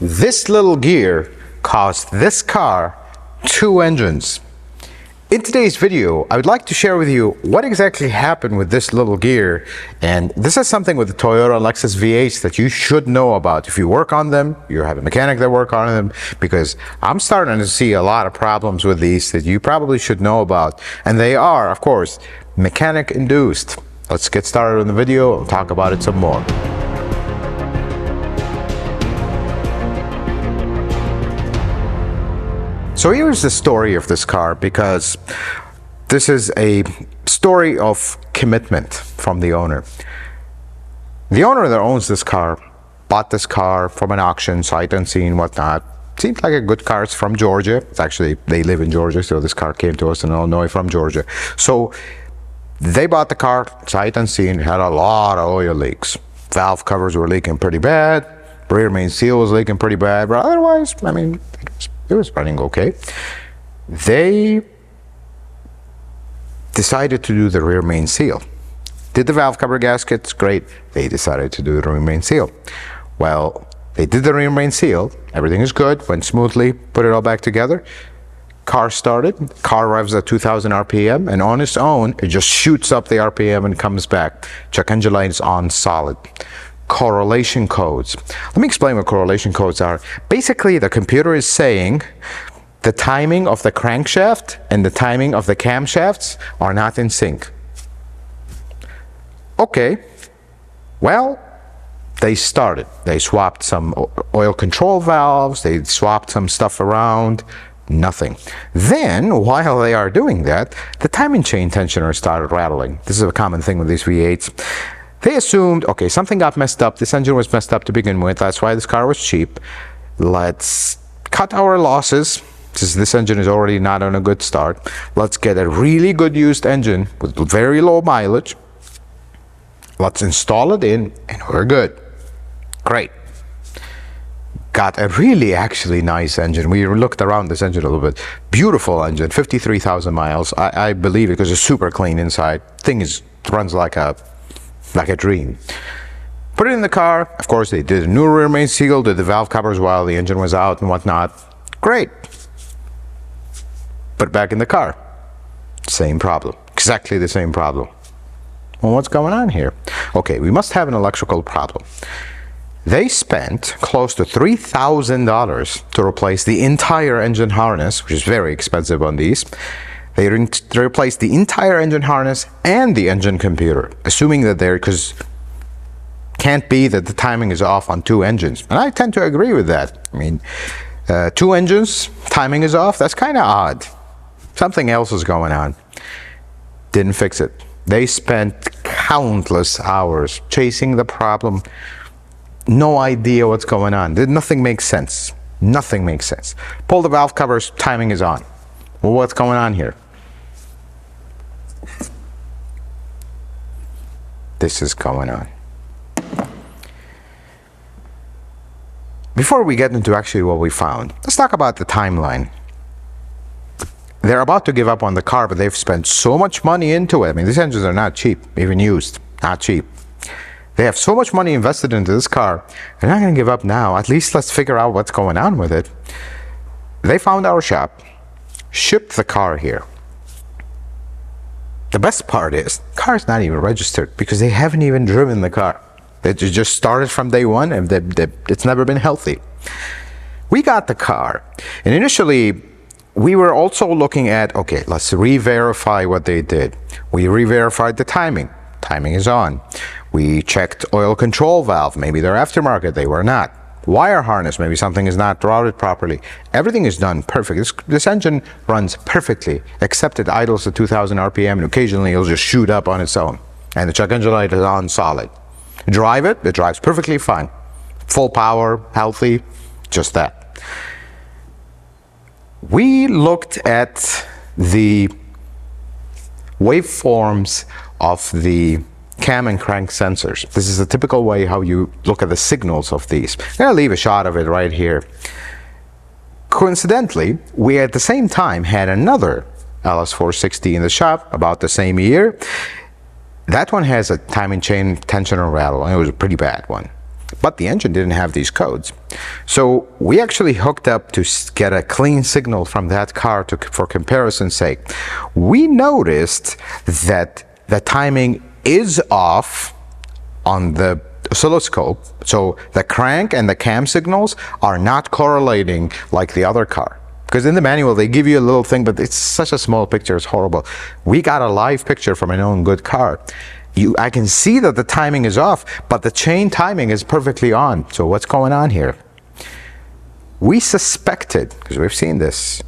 This little gear cost this car 2 engines. In today's video, I would like to share with you what exactly happened with this little gear, and this is something with the Toyota and Lexus V8s that you should know about. If you work on them, you have a mechanic that work on them, because I'm starting to see a lot of problems with these that you probably should know about, and they are, of course, mechanic induced. Let's get started on the video and talk about it some more. So here's the story of this car, because this is a story of commitment from the owner. The owner that owns this car bought this car from an auction, sight unseen, whatnot. Seems like a good car. It's from Georgia. It's actually, they live in Georgia, so this car came to us in Illinois from Georgia. So they bought the car, sight unseen, had a lot of oil leaks. Valve covers were leaking pretty bad. Rear main seal was leaking pretty bad, but otherwise, I mean, it was running okay. They decided to do the rear main seal. Did the valve cover gaskets? Great. They decided to do the rear main seal. Well, they did the rear main seal. Everything is good. Went smoothly. Put it all back together. Car started. Car revs at 2,000 RPM, and on its own, it just shoots up the RPM and comes back. Check engine light is on solid. Correlation codes. Let me explain what correlation codes are. Basically, the computer is saying the timing of the crankshaft and the timing of the camshafts are not in sync. Okay, well, they started. They swapped some oil control valves, they swapped some stuff around, nothing. Then, while they are doing that, the timing chain tensioner started rattling. This is a common thing with these V8s. They assumed, okay, something got messed up. This engine was messed up to begin with. That's why this car was cheap. Let's cut our losses, since this engine is already not on a good start. Let's get a really good used engine with very low mileage. Let's install it in, and we're good. Great. Got a really actually nice engine. We looked around this engine a little bit. Beautiful engine, 53,000 miles. I believe it because it's super clean inside. Thing is, runs like a dream. Put it in the car. Of course, they did a new rear main seal, did the valve covers while the engine was out and whatnot. Great. Put it back in the car. Same problem. Exactly the same problem. Well, what's going on here? Okay, we must have an electrical problem. They spent close to $3,000 to replace the entire engine harness, which is very expensive on these. They replaced the entire engine harness and the engine computer, assuming that because can't be that the timing is off on 2 engines. And I tend to agree with that. I mean, 2 engines, timing is off, that's kind of odd. Something else is going on. Didn't fix it. They spent countless hours chasing the problem. No idea what's going on. Nothing makes sense. Nothing makes sense. Pull the valve covers, timing is on. Well, what's going on here? This is going on. Before we get into actually what we found, let's talk about the timeline. They're about to give up on the car, but they've spent so much money into it. I mean, these engines are not cheap, even used, not cheap. They have so much money invested into this car. They're not going to give up now. At least let's figure out what's going on with it. They found our shop, shipped the car here. The best part is, the car is not even registered because they haven't even driven the car. They just started from day one, and it's never been healthy. We got the car, and initially we were also looking at, okay, let's re-verify what they did. We re-verified the timing. Timing is on. We checked oil control valve. Maybe they're aftermarket. They were not. Wire harness, maybe something is not routed properly. Everything is done perfect. This engine runs perfectly, except it idles at 2,000 RPM, and occasionally it'll just shoot up on its own. And the check engine light is on solid. Drive it, it drives perfectly fine. Full power, healthy, just that. We looked at the waveforms of the cam and crank sensors. This is a typical way how you look at the signals of these. I'm going to leave a shot of it right here. Coincidentally, we at the same time had another LS460 in the shop about the same year. That one has a timing chain tensioner rattle, and it was a pretty bad one. but the engine didn't have these codes. So we actually hooked up to get a clean signal from that car for comparison's sake. We noticed that the timing is off on the oscilloscope, so the crank and the cam signals are not correlating like the other car. Because in the manual they give you a little thing, but it's such a small picture, it's horrible. We got a live picture from a known good car. I can see that the timing is off, but the chain timing is perfectly on. So what's going on here? We suspected, because we've seen this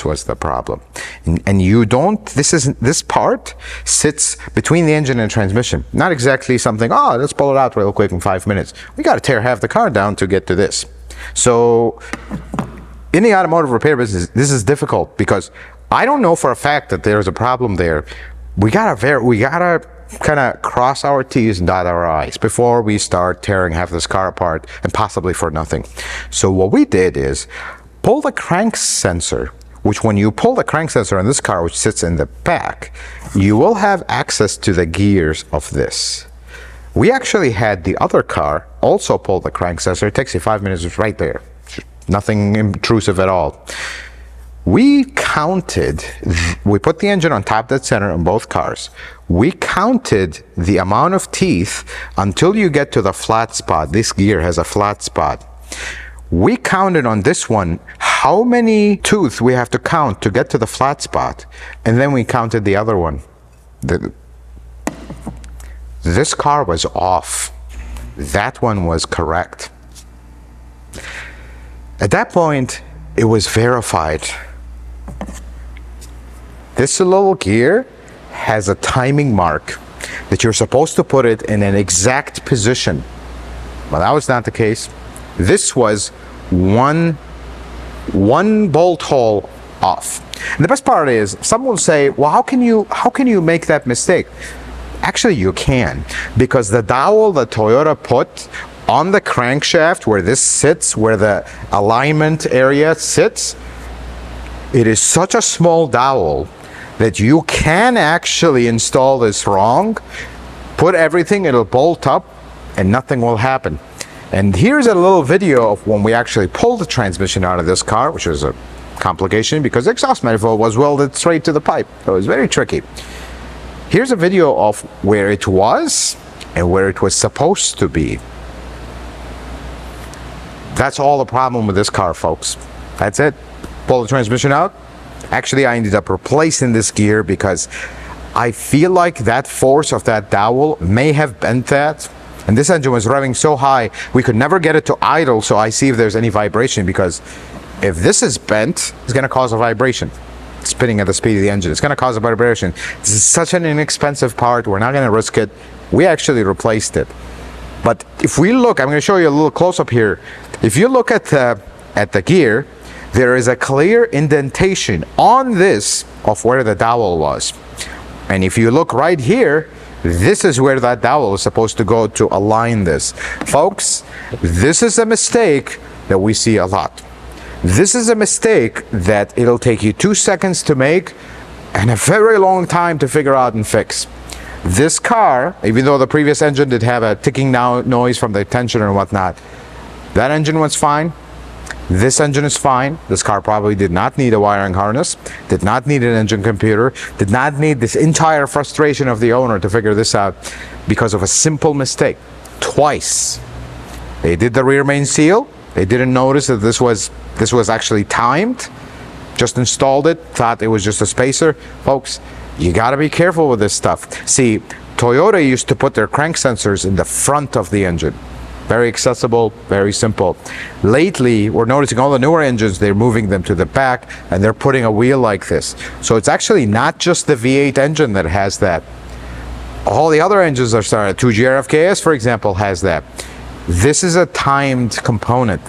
was the problem. And you don't, this part sits between the engine and transmission. Not exactly something, oh, let's pull it out real quick in 5 minutes. We got to tear half the car down to get to this. So in the automotive repair business, this is difficult because I don't know for a fact that there's a problem there. We gotta kind of cross our T's and dot our I's before we start tearing half this car apart, and possibly for nothing. So what we did is pull the crank sensor, which when you pull the crank sensor in this car, which sits in the back, you will have access to the gears of this. We actually had the other car also pull the crank sensor. It takes you 5 minutes, it's right there. Nothing intrusive at all. We counted, we put the engine on top dead center on both cars. We counted the amount of teeth until you get to the flat spot. This gear has a flat spot. We counted on this one how many tooth we have to count to get to the flat spot, and then we counted the other one. This car was off. That one was correct. At that point, it was verified. This little gear has a timing mark that you're supposed to put it in an exact position. Well, that was not the case. This was one bolt hole off. And the best part is, some will say, well, how can you make that mistake? Actually, you can, because the dowel that Toyota put on the crankshaft where this sits, where the alignment area sits, it is such a small dowel that you can actually install this wrong, put everything, it'll bolt up, and nothing will happen. And here's a little video of when we actually pulled the transmission out of this car, which was a complication because the exhaust manifold was welded straight to the pipe. So it was very tricky. Here's a video of where it was and where it was supposed to be. That's all the problem with this car, folks. That's it. Pull the transmission out. Actually, I ended up replacing this gear because I feel like that force of that dowel may have bent that. And this engine was revving so high, we could never get it to idle, so I see if there's any vibration, because if this is bent, it's going to cause a vibration. Spinning at the speed of the engine, it's going to cause a vibration. This is such an inexpensive part, we're not going to risk it. We actually replaced it. But if we look, I'm going to show you a little close-up here. If you look at the gear, there is a clear indentation on this of where the dowel was. And if you look right here, this is where that dowel is supposed to go to align this. Folks, this is a mistake that we see a lot. This is a mistake that it'll take you 2 seconds to make and a very long time to figure out and fix. This car, even though the previous engine did have a ticking noise from the tensioner and whatnot, that engine was fine. This engine is fine. This car probably did not need a wiring harness, did not need an engine computer, did not need this entire frustration of the owner to figure this out because of a simple mistake. Twice. They did the rear main seal. They didn't notice that this was actually timed. Just installed it, thought it was just a spacer. Folks, you got to be careful with this stuff. See, Toyota used to put their crank sensors in the front of the engine. Very accessible, very simple. Lately, we're noticing all the newer engines, they're moving them to the back and they're putting a wheel like this. So it's actually not just the V8 engine that has that. All the other engines are started. 2G RFKS, for example, has that. This is a timed component.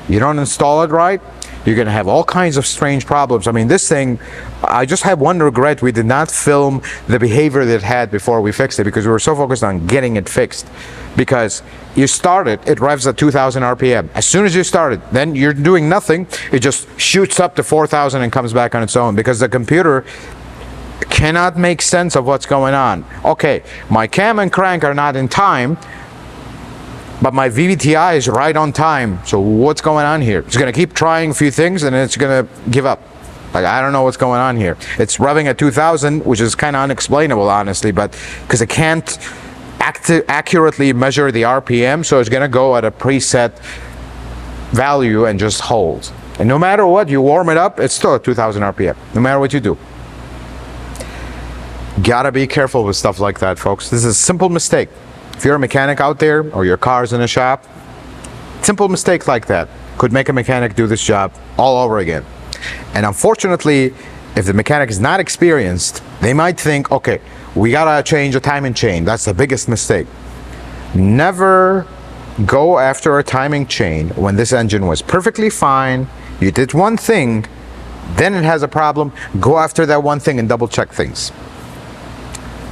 You don't install it right, you're going to have all kinds of strange problems. I mean, this thing, I just have one regret. We did not film the behavior that it had before we fixed it because we were so focused on getting it fixed. Because you start it, it revs at 2,000 RPM. As soon as you start it, then you're doing nothing. It just shoots up to 4,000 and comes back on its own because the computer cannot make sense of what's going on. Okay, my cam and crank are not in time, but my VVTi is right on time. So what's going on here? It's going to keep trying a few things and then it's going to give up. Like, I don't know what's going on here. It's revving at 2000, which is kind of unexplainable, honestly, but because it can't accurately measure the RPM, so it's going to go at a preset value and just hold. And no matter what, you warm it up, it's still at 2000 RPM, no matter what you do. Gotta be careful with stuff like that, folks. This is a simple mistake. If you're a mechanic out there or your car's in a shop, simple mistake like that could make a mechanic do this job all over again. And unfortunately, if the mechanic is not experienced, they might think, okay, we gotta change a timing chain. That's the biggest mistake. Never go after a timing chain when this engine was perfectly fine. You did one thing, then it has a problem. Go after that one thing and double check things.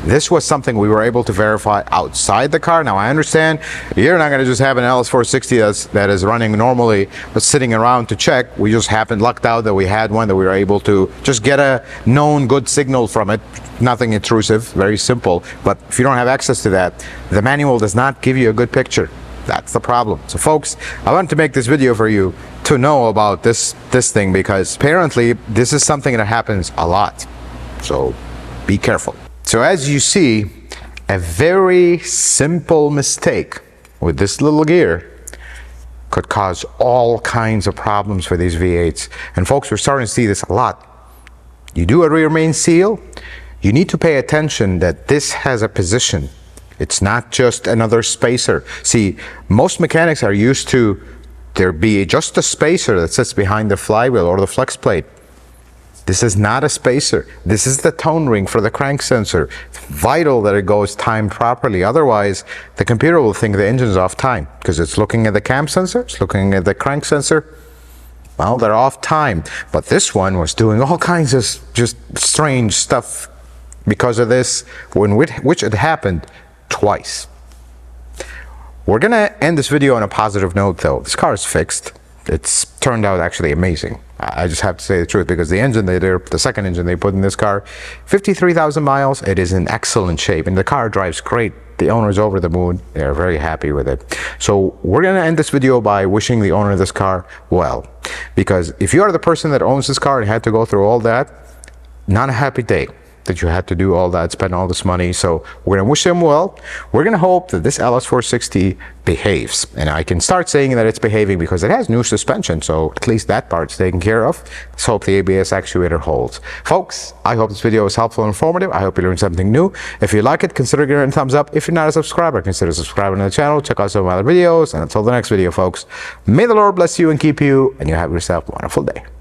This was something we were able to verify outside the car. Now I understand you're not going to just have an LS460 that is running normally but sitting around to check. We just happened lucked out that we had one that we were able to just get a known good signal from it. Nothing intrusive, very simple. But if you don't have access to that, the manual does not give you a good picture. That's the problem. So folks, I wanted to make this video for you to know about this thing, because apparently this is something that happens a lot. So be careful. So as you see, a very simple mistake with this little gear could cause all kinds of problems for these V8s. And folks, we're starting to see this a lot. You do a rear main seal, you need to pay attention that this has a position. It's not just another spacer. See, most mechanics are used to there be just a spacer that sits behind the flywheel or the flex plate. This is not a spacer. This is the tone ring for the crank sensor. It's vital that it goes timed properly. Otherwise, the computer will think the engine is off time because it's looking at the cam sensor, it's looking at the crank sensor. Well, they're off time. But this one was doing all kinds of just strange stuff because of this, which it happened twice. We're gonna end this video on a positive note though. This car is fixed. It's turned out actually amazing. I just have to say the truth, because the engine the second engine they put in this car, 53,000 miles, it is in excellent shape and the car drives great. The owner is over the moon. They're very happy with it. So we're going to end this video by wishing the owner of this car well, because if you are the person that owns this car and had to go through all that, not a happy day that you had to do all that, spend all this money. So we're going to wish him well. We're going to hope that this LS460 behaves. And I can start saying that it's behaving because it has new suspension. So at least that part's taken care of. Let's hope the ABS actuator holds. Folks, I hope this video was helpful and informative. I hope you learned something new. If you like it, consider giving it a thumbs up. If you're not a subscriber, consider subscribing to the channel. Check out some of my other videos. And until the next video, folks, may the Lord bless you and keep you, and you have yourself a wonderful day.